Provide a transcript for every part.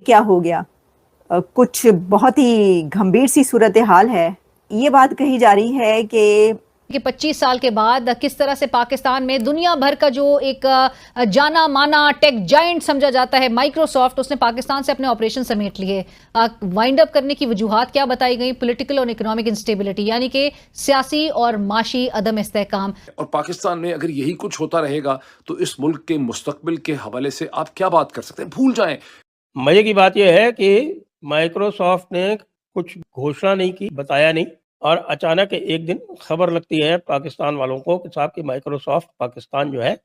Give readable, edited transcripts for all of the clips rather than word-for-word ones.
क्या हो गया? कुछ बहुत ही गंभीर सी सूरत हाल है। ये बात कही जा रही है कि 25 साल के बाद किस तरह से पाकिस्तान में दुनिया भर का जो एक जाना माना टेक जायंट समझा जाता है माइक्रोसॉफ्ट, उसने पाकिस्तान से अपने ऑपरेशन समेट लिए। वाइंड अप करने की वजूहात क्या बताई गई? पॉलिटिकल और इकोनॉमिक इंस्टेबिलिटी, यानी कि सियासी और माशी अदम इस्तेहकाम। और पाकिस्तान में अगर यही कुछ होता रहेगा तो इस मुल्क के मुस्तकबिल के हवाले से आप क्या बात कर सकते हैं? भूल जाएं। मजे की बात यह है कि माइक्रोसॉफ्ट ने कुछ घोषणा नहीं की, बताया नहीं, और अचानक एक दिन खबर लगती है पाकिस्तान वालों को कि साहब कि माइक्रोसॉफ्ट पाकिस्तान जो है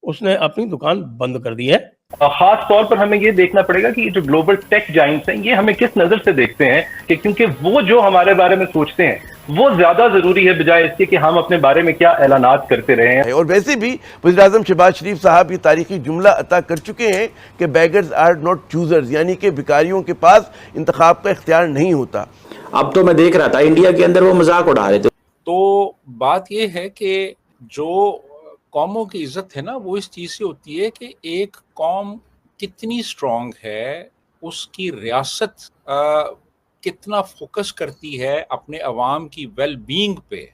उसने अपनी दुकान बंद कर दी है। खास तौर पर हमें ये देखना पड़ेगा कि जो ग्लोबल टेक जाइंट्स हैं ये हमें किस नजर से देखते हैं, कि क्योंकि वो जो हमारे बारे में सोचते हैं वो ज्यादा जरूरी है बजाय इसके कि हम अपने बारे में क्या ऐलानात करते रहे हैं। और वैसे भी वज़ीर-ए-आज़म शहबाज शरीफ साहब ये तारीखी जुमला अता कर चुके हैं कि बेगर्स आर नॉट चूजर्स, यानी कि भिखारियों के पास इंतखाब का इख्तियार नहीं होता। अब तो मैं देख रहा था इंडिया के अंदर वो मजाक उड़ा रहे थे। तो बात यह है कि जो कौमों की इज्जत है ना, वो इस चीज से होती है कि एक कौम कितनी स्ट्रांग है, उसकी रियासत कितना फोकस करती है अपने अवाम की वेल बीइंग पे।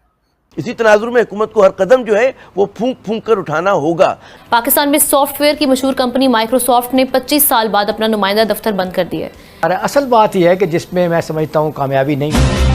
इसी तनाजुर में हुकूमत को हर कदम जो है वो फूंक फूंक कर उठाना होगा। पाकिस्तान में सॉफ्टवेयर की मशहूर कंपनी माइक्रोसॉफ्ट ने 25 साल बाद अपना नुमाइंदा दफ्तर बंद कर दिया है। असल बात यह है कि जिसमें मैं समझता हूँ कामयाबी नहीं।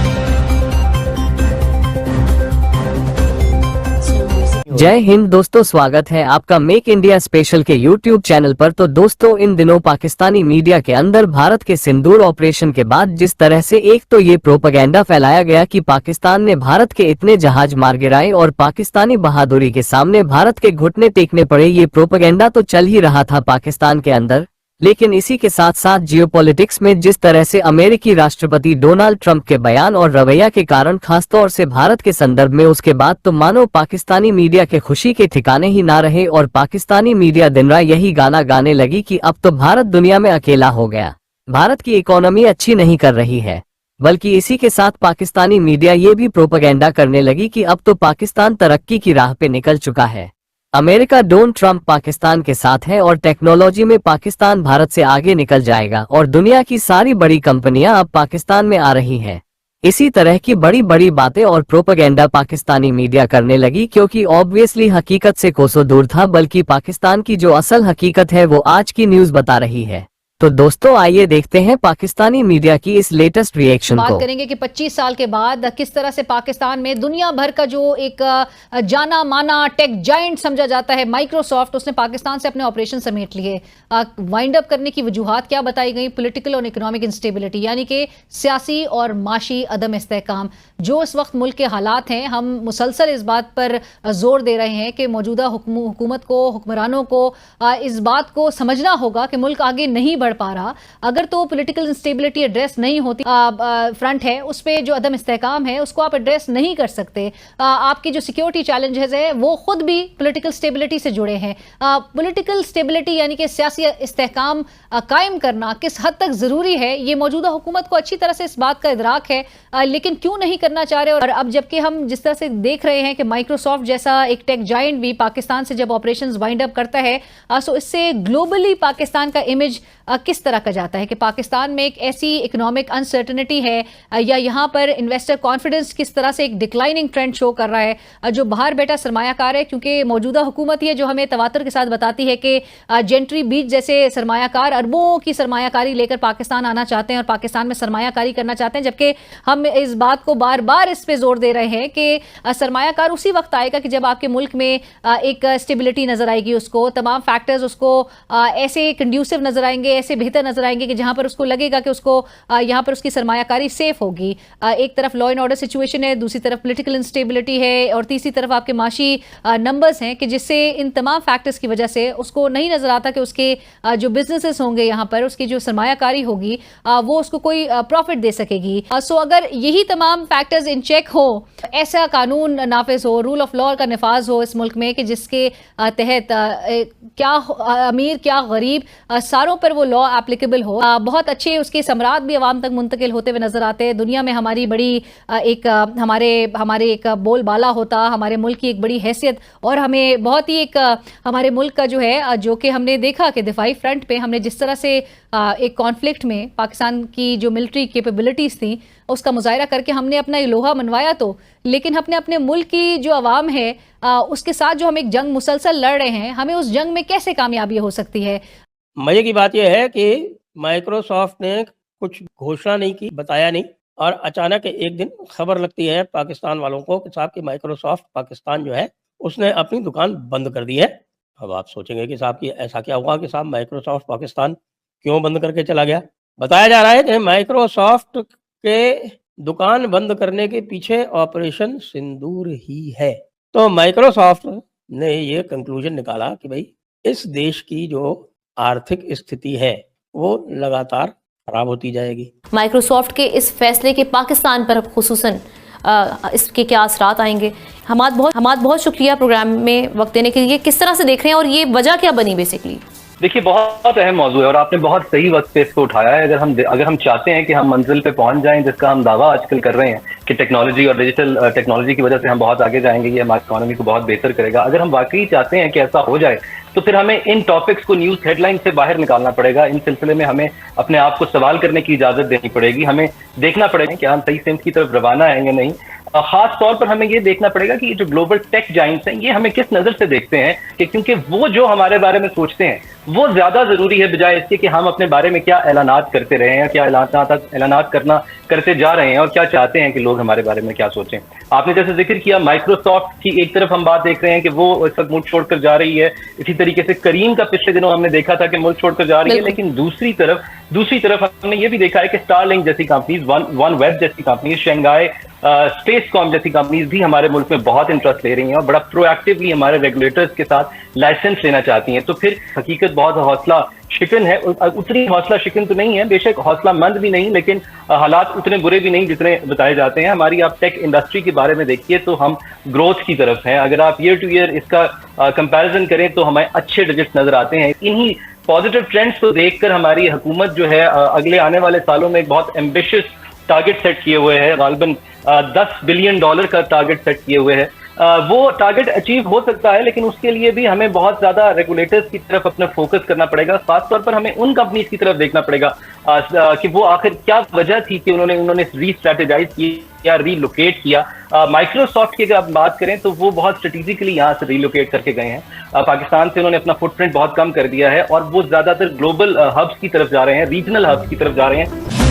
जय हिंद दोस्तों, स्वागत है आपका मेक इंडिया स्पेशल के YouTube चैनल पर। तो दोस्तों, इन दिनों पाकिस्तानी मीडिया के अंदर भारत के सिंदूर ऑपरेशन के बाद जिस तरह से एक तो ये प्रोपेगेंडा फैलाया गया कि पाकिस्तान ने भारत के इतने जहाज मार गिराए और पाकिस्तानी बहादुरी के सामने भारत के घुटने टेकने पड़े, ये प्रोपेगेंडा तो चल ही रहा था पाकिस्तान के अंदर। लेकिन इसी के साथ साथ जियोपॉलिटिक्स में जिस तरह से अमेरिकी राष्ट्रपति डोनाल्ड ट्रंप के बयान और रवैया के कारण खासतौर से भारत के संदर्भ में, उसके बाद तो मानो पाकिस्तानी मीडिया के खुशी के ठिकाने ही ना रहे और पाकिस्तानी मीडिया दिन रात यही गाना गाने लगी कि अब तो भारत दुनिया में अकेला हो गया, भारत की इकोनॉमी अच्छी नहीं कर रही है। बल्कि इसी के साथ पाकिस्तानी मीडिया ये भी प्रोपेगेंडा करने लगी कि अब तो पाकिस्तान तरक्की की राह पे निकल चुका है, अमेरिका डोनाल्ड ट्रंप पाकिस्तान के साथ है और टेक्नोलॉजी में पाकिस्तान भारत से आगे निकल जाएगा और दुनिया की सारी बड़ी कंपनियां अब पाकिस्तान में आ रही हैं। इसी तरह की बड़ी बड़ी बातें और प्रोपेगेंडा पाकिस्तानी मीडिया करने लगी, क्योंकि ऑब्वियसली हकीकत से कोसों दूर था, बल्कि पाकिस्तान की जो असल हकीकत है वो आज की न्यूज बता रही है। तो दोस्तों आइए देखते हैं पाकिस्तानी मीडिया की इस लेटेस्ट रिएक्शन को। बात करेंगे कि 25 साल के बाद किस तरह से पाकिस्तान में दुनिया भर का जो एक जाना माना टेक जायंट समझा जाता है माइक्रोसॉफ्ट, उसने पाकिस्तान से अपने ऑपरेशन समेट लिए। वाइंड अप करने की वजूहात क्या बताई गई? पॉलिटिकल और इकोनॉमिक इंस्टेबिलिटी, यानी कि सियासी और माशी अदम इस्तेहकाम। जो इस वक्त मुल्क के हालात हैं, हम मुसलसल इस बात पर जोर दे रहे हैं कि मौजूदा हुकूमत को, हुक्मरानों को इस बात को समझना होगा कि मुल्क आगे नहीं बढ़ पा रहा। अगर तो पॉलिटिकल इंस्टेबिलिटी एड्रेस नहीं होती, फ्रंट है उस पे जो अदम इस्तेहकाम है उसको आप एड्रेस नहीं कर सकते। आपकी जो सिक्योरिटी चैलेंजेस है वो खुद भी पॉलिटिकल स्टेबिलिटी से जुड़े हैं। पॉलिटिकल स्टेबिलिटी यानी कि सियासी इस्तेहकाम कायम करना किस हद तक जरूरी है, ये मौजूदा हुकूमत को अच्छी तरह से इस बात का इदराक है, लेकिन क्यों नहीं करना चाह रहे। और अब जबकि हम जिस तरह से देख रहे हैं कि माइक्रोसॉफ्ट जैसा एक टेक जायंट भी पाकिस्तान से जब ऑपरेशंस वाइंड अप करता है, सो इससे ग्लोबली पाकिस्तान का इमेज किस तरह का जाता है कि पाकिस्तान में एक ऐसी इकोनॉमिक अनसर्टेनिटी है या यहाँ पर इन्वेस्टर कॉन्फिडेंस किस तरह से एक डिक्लाइनिंग ट्रेंड शो कर रहा है। जो बाहर बैठा सरमायाकार है, क्योंकि मौजूदा हुकूमत ही है जो हमें तवातर के साथ बताती है कि जेंट्री बीच जैसे सरमायाकार अरबों की सरमायाकारी लेकर पाकिस्तान आना चाहते हैं और पाकिस्तान में सरमायाकारी करना चाहते हैं, जबकि हम इस बात को बार बार इस पे जोर दे रहे हैं कि सरमायाकार उसी वक्त आएगा कि जब आपके मुल्क में एक स्टेबिलिटी नजर आएगी, उसको तमाम फैक्टर्स उसको ऐसे कंड्यूसिव नजर आएंगे, ऐसे बेहतर नजर आएंगे कि जहां पर उसको लगेगा कि उसको यहां पर उसकी सरमायाकारी सेफ होगी। एक तरफ लॉ एंड ऑर्डर सिचुएशन है, दूसरी तरफ पॉलिटिकल इंस्टेबिलिटी है और तीसरी तरफ आपके माशी नंबर्स हैं कि जिससे इन तमाम फैक्टर्स की वजह से उसको नहीं नजर आता कि उसके जो बिजनेसेस होंगे यहाँ पर, उसकी जो सरमायाकारी होगी वो उसको कोई प्रॉफिट दे सकेगी। सो अगर यही तमाम फैक्टर्स इन चेक हो, ऐसा कानून नाफिज हो, रूल ऑफ लॉ का नफाज हो इस मुल्क में कि जिसके तहत क्या अमीर क्या गरीब सारों पर वो लॉ लॉ एप्लीकेबल हो, बहुत अच्छे उसके सम्राट भी अवाम तक मुंतकिल होते हुए नजर आते हैं। दुनिया में हमारी बड़ी हमारे एक बोलबाला होता, हमारे मुल्क की एक बड़ी हैसियत, और हमें बहुत ही एक हमारे मुल्क का जो है, जो कि हमने देखा कि दिफाई फ्रंट पे हमने जिस तरह से एक कॉन्फ्लिक्ट में पाकिस्तान की जो मिलिट्री कैपेबिलिटीज़ थी उसका मुजाहरा करके हमने अपना ये लोहा मनवाया, तो लेकिन अपने मुल्क की जो अवाम है उसके साथ जो हम एक जंग मुसलसल लड़ रहे हैं, हमें उस जंग में कैसे कामयाबी हो सकती है? मजे की बात यह है कि माइक्रोसॉफ्ट ने कुछ घोषणा नहीं की, बताया नहीं, और अचानक एक दिन खबर लगती है पाकिस्तान वालों को कि साहब की माइक्रोसॉफ्ट पाकिस्तान जो है उसने अपनी दुकान बंद कर दी है। अब आप सोचेंगे कि साहब की ऐसा क्या हुआ कि साहब माइक्रोसॉफ्ट पाकिस्तान क्यों बंद करके चला गया। बताया जा रहा है कि माइक्रोसॉफ्ट के दुकान बंद करने के पीछे ऑपरेशन सिंदूर ही है। तो माइक्रोसॉफ्ट ने ये कंक्लूजन निकाला कि भाई इस देश की जो आर्थिक स्थिति है वो लगातार खराब होती जाएगी। माइक्रोसॉफ्ट के इस फैसले के पाकिस्तान पर खुसूसन इसके क्या असरात आएंगे? हमाद बहुत शुक्रिया प्रोग्राम में वक्त देने के लिए। किस तरह से देख रहे हैं और ये वजह क्या बनी बेसिकली? देखिए, बहुत अहम मौजू है और आपने बहुत सही वक्त पे इसको उठाया है। अगर हम चाहते हैं कि हम मंजिल पे पहुंच जाएं, जिसका हम दावा आजकल कर रहे हैं कि टेक्नोलॉजी और डिजिटल टेक्नोलॉजी की वजह से हम बहुत आगे जाएंगे, ये हमारी इकोनॉमी को बहुत बेहतर करेगा। अगर हम वाकई चाहते हैं कि ऐसा हो जाए तो फिर हमें इन टॉपिक्स को न्यूज हेडलाइन से बाहर निकालना पड़ेगा। इन सिलसिले में हमें अपने आप को सवाल करने की इजाजत देनी पड़ेगी। हमें देखना पड़ेगा कि हम सही सिमत की तरफ रवाना है या नहीं। खास तौर पर हमें ये देखना पड़ेगा कि जो ग्लोबल टेक जाइंट्स हैं ये हमें किस नजर से देखते हैं, कि क्योंकि वो जो हमारे बारे में सोचते हैं वो ज्यादा जरूरी है बजाय इसके कि हम अपने बारे में क्या ऐलानात करते रहे हैं, क्या ऐलानात करते जा रहे हैं और क्या चाहते हैं कि लोग हमारे बारे में क्या सोचें। आपने जैसे जिक्र किया माइक्रोसॉफ्ट की, एक तरफ हम बात देख रहे हैं कि वो इस वक्त मुल्क छोड़कर जा रही है। इसी तरीके से करीम का पिछले दिनों हमने देखा था कि मुल्क छोड़कर जा रही है, लेकिन दूसरी तरफ हमने ये भी देखा है कि स्टारलिंक जैसी कंपनीज, वन वेब जैसी कंपनीज, शंघाई स्पेसकॉम जैसी कंपनीज भी हमारे मुल्क में बहुत इंटरेस्ट ले रही हैं और बड़ा प्रोएक्टिवली हमारे रेगुलेटर्स के साथ लाइसेंस लेना चाहती हैं। तो फिर हकीकत बहुत हौसला शिकन है। उतनी हौसला शिकन तो नहीं है, बेशक हौसला मंद भी नहीं, लेकिन हालात उतने बुरे भी नहीं जितने बताए जाते हैं। हमारी आप टेक इंडस्ट्री के बारे में देखिए तो हम ग्रोथ की तरफ हैं। अगर आप ईयर टू ईयर इसका कंपैरिजन करें तो हमें अच्छे डिजिट्स नजर आते हैं। इन्हीं पॉजिटिव ट्रेंड्स को देखकर हमारी हुकूमत जो है अगले आने वाले सालों में एक बहुत एम्बिशियस टारगेट सेट किए हुए है। गालबन $10 बिलियन का टारगेट सेट किए हुए है। वो टारगेट अचीव हो सकता है, लेकिन उसके लिए भी हमें बहुत ज्यादा रेगुलेटर्स की तरफ अपना फोकस करना पड़ेगा। खासतौर पर हमें उन कंपनीज की तरफ देखना पड़ेगा कि वो आखिर क्या वजह थी कि उन्होंने रीस्ट्रेटेजाइज किया, रीलोकेट किया। माइक्रोसॉफ्ट की अगर आप बात करें तो वो बहुत स्ट्रेटेजिकली यहाँ से रीलोकेट करके गए हैं। पाकिस्तान से उन्होंने अपना फुटप्रिंट बहुत कम कर दिया है और वो ज्यादातर ग्लोबल हब्स की तरफ जा रहे हैं, रीजनल हब्स की तरफ जा रहे हैं।